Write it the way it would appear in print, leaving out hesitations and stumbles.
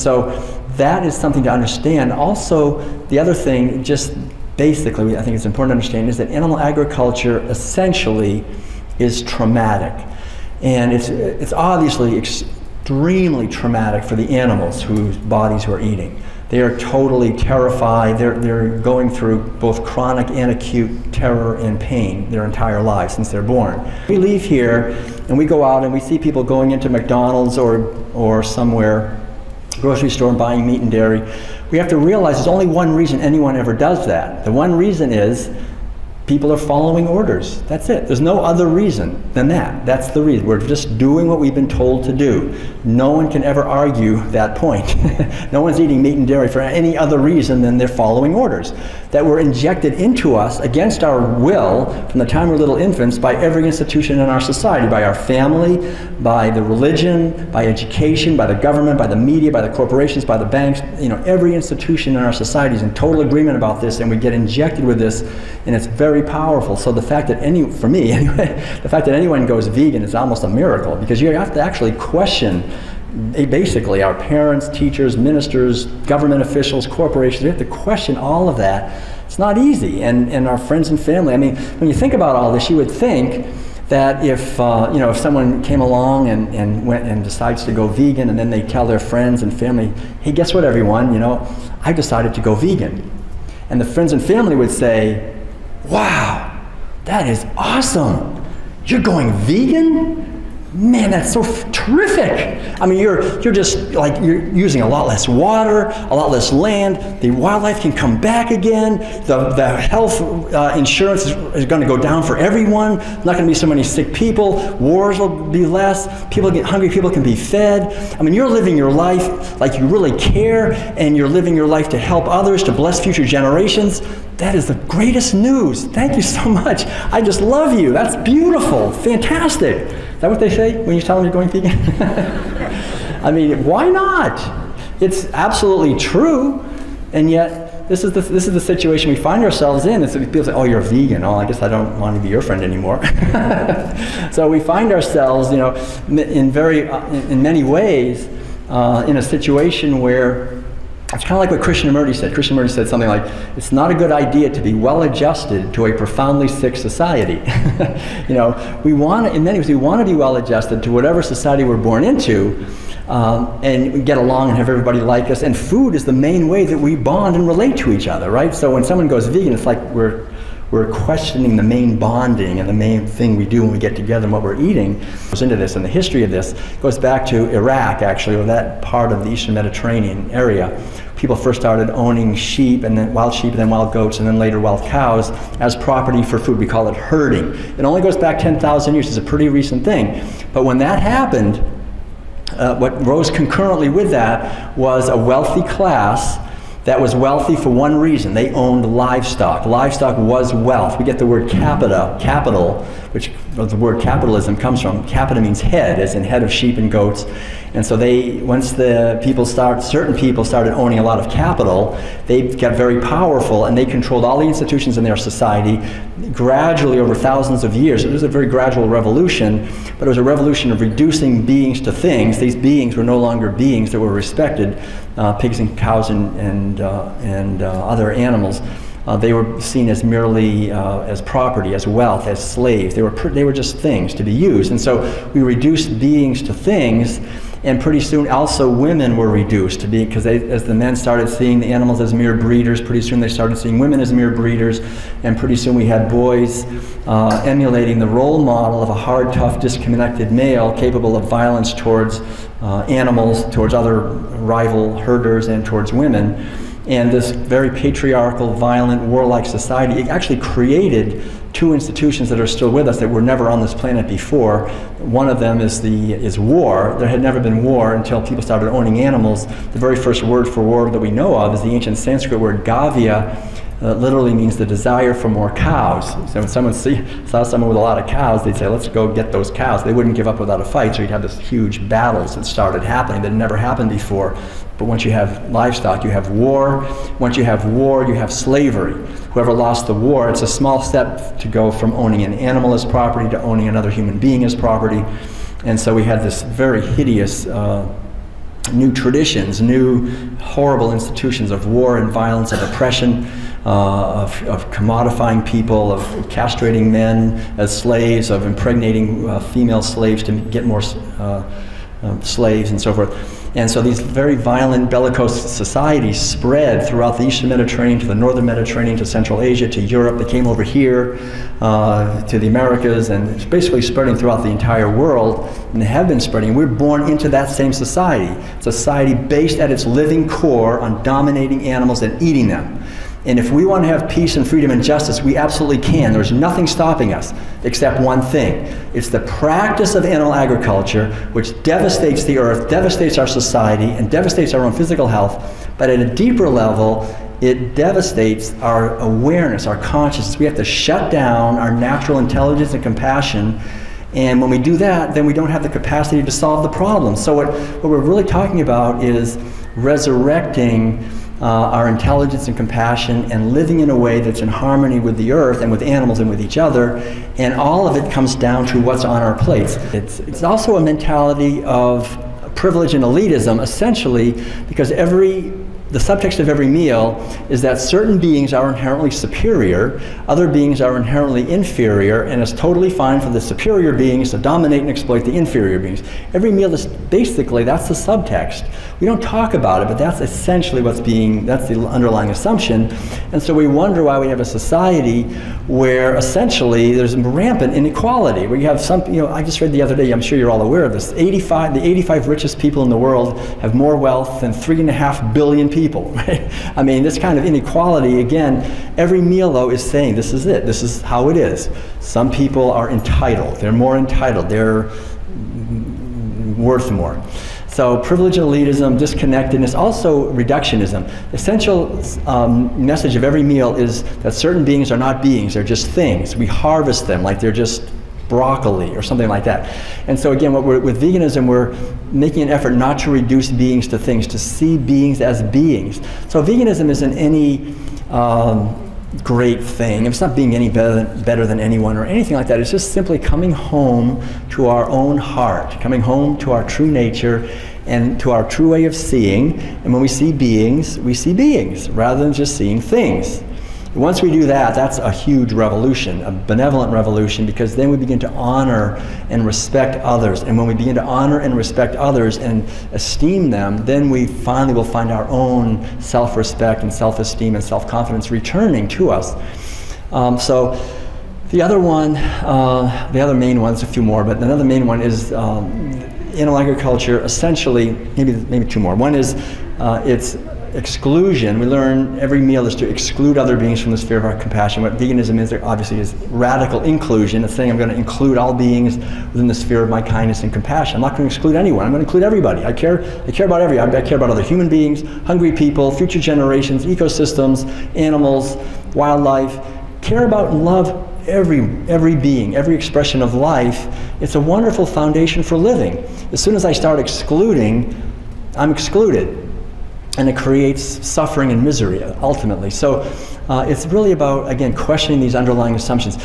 so that is something to understand. Also, the other thing, just basically, I think it's important to understand, is that animal agriculture essentially is traumatic. And it's obviously extremely traumatic for the animals whose bodies we're eating. They are totally terrified. They're going through both chronic and acute terror and pain their entire lives since they're born. We leave here and we go out and we see people going into McDonald's or somewhere, grocery store, and buying meat and dairy. We have to realize there's only one reason anyone ever does that. The one reason is people are following orders. That's it. There's no other reason than that. That's the reason. We're just doing what we've been told to do. No one can ever argue that point. No one's eating meat and dairy for any other reason than they're following orders that were injected into us against our will from the time we're little infants by every institution in our society, by our family, by the religion, by education, by the government, by the media, by the corporations, by the banks. Every institution in our society is in total agreement about this, and we get injected with this, and it's very powerful. So the fact that for me anyway, the fact that anyone goes vegan is almost a miracle, because you have to actually question basically our parents, teachers, ministers, government officials, corporations. We have to question all of that. It's not easy, and our friends and family. I mean, when you think about all this, you would think that if someone came along and went and decides to go vegan, and then they tell their friends and family, hey, guess what, everyone, I decided to go vegan. And the friends and family would say, wow, that is awesome. You're going vegan? Man, that's so terrific. I mean, you're just like, you're using a lot less water, a lot less land. The wildlife can come back again. The health insurance is going to go down for everyone. Not going to be so many sick people. Wars will be less. Hungry people can be fed. I mean, you're living your life like you really care, and you're living your life to help others, to bless future generations. That is the greatest news. Thank you so much. I just love you. That's beautiful. Fantastic. Is that what they say when you tell them you're going vegan? I mean, why not? It's absolutely true, and yet this is the situation we find ourselves in. It's people say, "Oh, you're vegan. Oh, I guess I don't want to be your friend anymore." So we find ourselves, in many ways, in a situation where it's kind of like what Krishnamurti said. Krishnamurti said something like, it's not a good idea to be well-adjusted to a profoundly sick society. In many ways, we want to be well-adjusted to whatever society we're born into, and we get along and have everybody like us. And food is the main way that we bond and relate to each other, right? So when someone goes vegan, it's like we're questioning the main bonding and the main thing we do when we get together and what we're eating. Goes into this, and the history of this goes back to Iraq, actually, or that part of the Eastern Mediterranean area. People first started owning sheep, and then wild sheep, and then wild goats, and then later wild cows as property for food. We call it herding. It only goes back 10,000 years. It's a pretty recent thing. But when that happened, what rose concurrently with that was a wealthy class that was wealthy for one reason. They owned livestock. Livestock was wealth. We get the word capital, which the word capitalism comes from. Capita means head, as in head of sheep and goats. And so once certain people started owning a lot of capital, they got very powerful, and they controlled all the institutions in their society gradually over thousands of years. It was a very gradual revolution, but it was a revolution of reducing beings to things. These beings were no longer beings that were respected. Pigs and cows and other animals. They were seen as merely as property, as wealth, as slaves. They were just things to be used. And so we reduced beings to things, and pretty soon also women were reduced to be, because as the men started seeing the animals as mere breeders, pretty soon they started seeing women as mere breeders, and pretty soon we had boys emulating the role model of a hard, tough, disconnected male capable of violence towards animals, towards other rival herders, and towards women. And this very patriarchal, violent, warlike society, it actually created two institutions that are still with us that were never on this planet before. One of them is war. There had never been war until people started owning animals. The very first word for war that we know of is the ancient Sanskrit word gavya. Literally means the desire for more cows. So when someone saw someone with a lot of cows, they'd say, let's go get those cows. They wouldn't give up without a fight, so you'd have this huge battles that started happening that had never happened before. But once you have livestock, you have war. Once you have war, you have slavery. Whoever lost the war, it's a small step to go from owning an animal as property to owning another human being as property. And so we had this very hideous new traditions, new horrible institutions of war and violence, of oppression, of commodifying people, of castrating men as slaves, of impregnating female slaves to get more slaves and so forth. And so these very violent bellicose societies spread throughout the Eastern Mediterranean to the Northern Mediterranean to Central Asia to Europe. They came over here to the Americas, and it's basically spreading throughout the entire world, and they have been spreading. We're born into that same society. Society based at its living core on dominating animals and eating them. And if we want to have peace and freedom and justice, we absolutely can. There's nothing stopping us except one thing. It's the practice of animal agriculture, which devastates the earth, devastates our society, and devastates our own physical health. But at a deeper level, it devastates our awareness, our consciousness. We have to shut down our natural intelligence and compassion. And when we do that, then we don't have the capacity to solve the problem. So what we're really talking about is resurrecting our intelligence and compassion and living in a way that's in harmony with the earth and with animals and with each other. And all of it comes down to what's on our plates. It's also a mentality of privilege and elitism, essentially, because the subtext of every meal is that certain beings are inherently superior, other beings are inherently inferior, and it's totally fine for the superior beings to dominate and exploit the inferior beings. Every meal is basically, that's the subtext. We don't talk about it, but that's essentially that's the underlying assumption. And so we wonder why we have a society where essentially there's rampant inequality, where you have some, I just read the other day, I'm sure you're all aware of this, the 85 richest people in the world have more wealth than 3.5 billion people, right? I mean, this kind of inequality, again, every meal though is saying this is it, this is how it is. Some people are entitled, they're more entitled, they're worth more. So privilege and elitism, disconnectedness, also reductionism. The essential message of every meal is that certain beings are not beings, they're just things. We harvest them like they're just broccoli or something like that. And so again, with veganism, we're making an effort not to reduce beings to things, to see beings as beings. So veganism isn't any great thing. It's not being any better than anyone or anything like that. It's just simply coming home to our own heart, coming home to our true nature and to our true way of seeing. And when we see beings rather than just seeing things. Once we do that, that's a huge revolution, a benevolent revolution, because then we begin to honor and respect others. And when we begin to honor and respect others and esteem them, then we finally will find our own self-respect and self-esteem and self-confidence returning to us. So the other one, the other main one, there's a few more, but another main one is animal agriculture, essentially, maybe two more. One is it's exclusion. We learn every meal is to exclude other beings from the sphere of our compassion. What veganism is, obviously, is radical inclusion. It's saying I'm going to include all beings within the sphere of my kindness and compassion. I'm not going to exclude anyone. I'm going to include everybody. I care about everyone. I care about other human beings, hungry people, future generations, ecosystems, animals, wildlife. Care about and love every being, every expression of life. It's a wonderful foundation for living. As soon as I start excluding, I'm excluded. And it creates suffering and misery, ultimately. So it's really about, again, questioning these underlying assumptions.